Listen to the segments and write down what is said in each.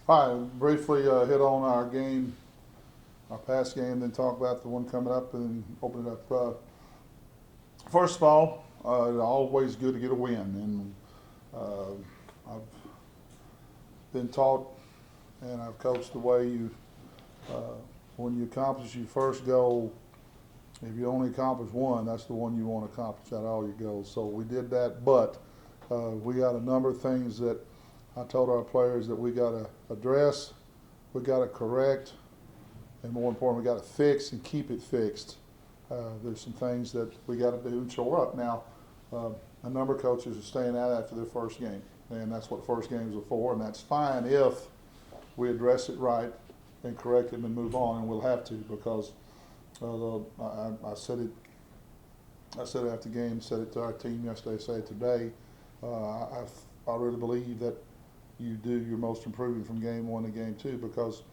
All right, briefly hit on our game, our past game, then talk about the one coming up and open it up. First of all, it's always good to get a win, and I've been taught and I've coached the way when you accomplish your first goal, if you only accomplish one, that's the one you want to accomplish out of all your goals. So we did that, but we got a number of things that I told our players that we got to address, we got to correct, and more important, we got to fix and keep it fixed. There's some things that we got to do and shore up. Now, a number of coaches are staying out after their first game, and that's what first games are for, and that's fine if we address it right and correct it and move on, and we'll have to because I said it. I said it after the game, said it to our team yesterday, say it today. I really believe that you do your most improving from game one to game two because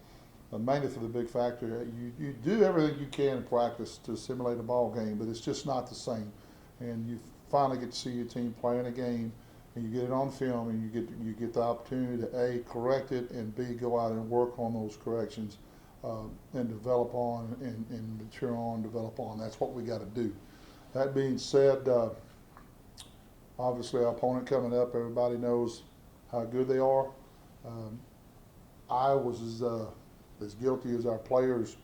mainly for the big factor, you do everything you can in practice to simulate a ball game, but it's just not the same. And you finally get to see your team playing a game, and you get it on film, and you get the opportunity to A, correct it, and B, go out and work on those corrections and develop on and mature on, develop on. That's what we got to do. That being said, obviously our opponent coming up, everybody knows how good they are. I was as guilty as our players.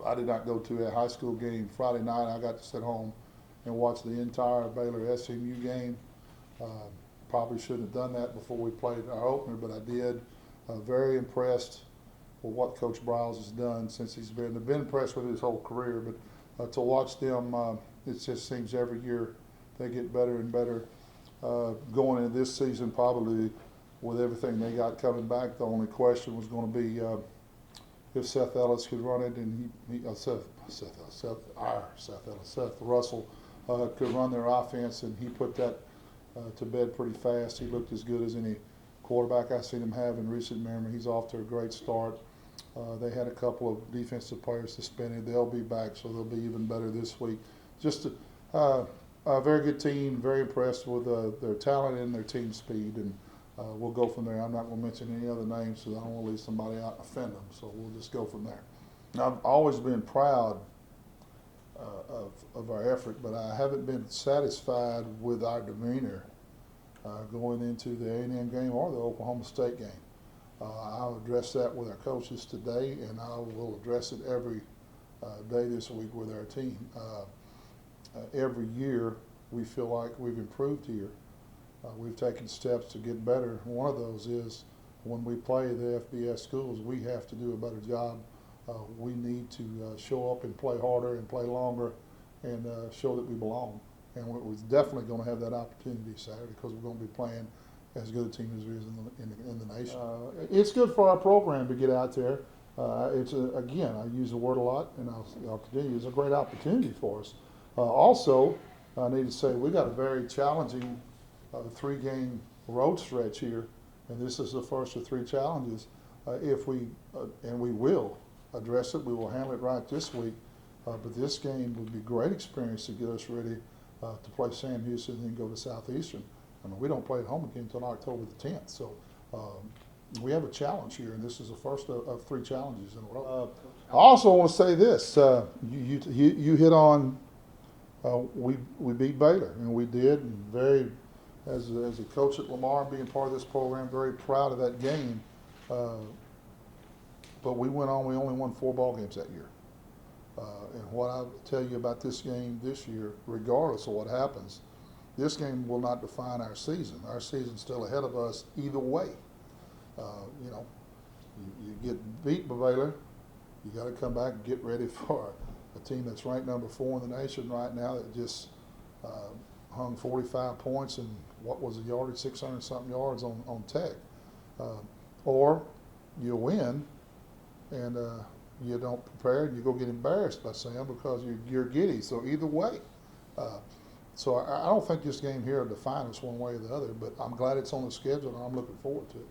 I did not go to a high school game Friday night. I got to sit home and watch the entire Baylor SMU game. Probably shouldn't have done that before we played our opener, but I did. Very impressed with what Coach Briles has done since he's been. I've been impressed with his whole career, but to watch them, it just seems every year they get better and better. Going into this season, probably with everything they got coming back, the only question was going to be if Seth Ellis could run it, and Seth Russell could run their offense, and he put that to bed pretty fast. He looked as good as any quarterback I've seen him have in recent memory. He's off to a great start. They had a couple of defensive players suspended. They'll be back, so they'll be even better this week. Just a very good team, very impressed with their talent and their team speed, and we'll go from there. I'm not going to mention any other names because I don't want to leave somebody out and offend them, so we'll just go from there. I've always been proud of our effort, but I haven't been satisfied with our demeanor going into the A&M game or the Oklahoma State game. I'll address that with our coaches today, and I will address it every day this week with our team. Every year we feel like we've improved here. We've taken steps to get better. One of those is when we play the FBS schools, we have to do a better job. We need to show up and play harder and play longer and show that we belong. And we're definitely going to have that opportunity Saturday because we're going to be playing as good a team as there is in the nation. It's good for our program to get out there. Again, I use the word a lot, and I'll continue. It's a great opportunity for us. Also, I need to say we got a very challenging three-game road stretch here, and this is the first of three challenges. If we and we will address it, we will handle it right this week. But this game would be a great experience to get us ready to play Sam Houston and then go to Southeastern. I mean, we don't play at home again until October the 10th, so we have a challenge here, and this is the first of three challenges in a row. I also want to say this: you hit on. We beat Baylor, and we did. And very, as a coach at Lamar, being part of this program, very proud of that game. But we went on. We only won 4 ball games that year. And what I tell you about this game this year, regardless of what happens, this game will not define our season. Our season's still ahead of us either way. You get beat by Baylor, you got to come back and get ready for a team that's ranked number 4 in the nation right now that just hung 45 points and what was the yardage, 600-something yards on Tech. Or you win and you don't prepare and you go get embarrassed by Sam because you're giddy. So either way. So I don't think this game here will define us one way or the other, but I'm glad it's on the schedule and I'm looking forward to it.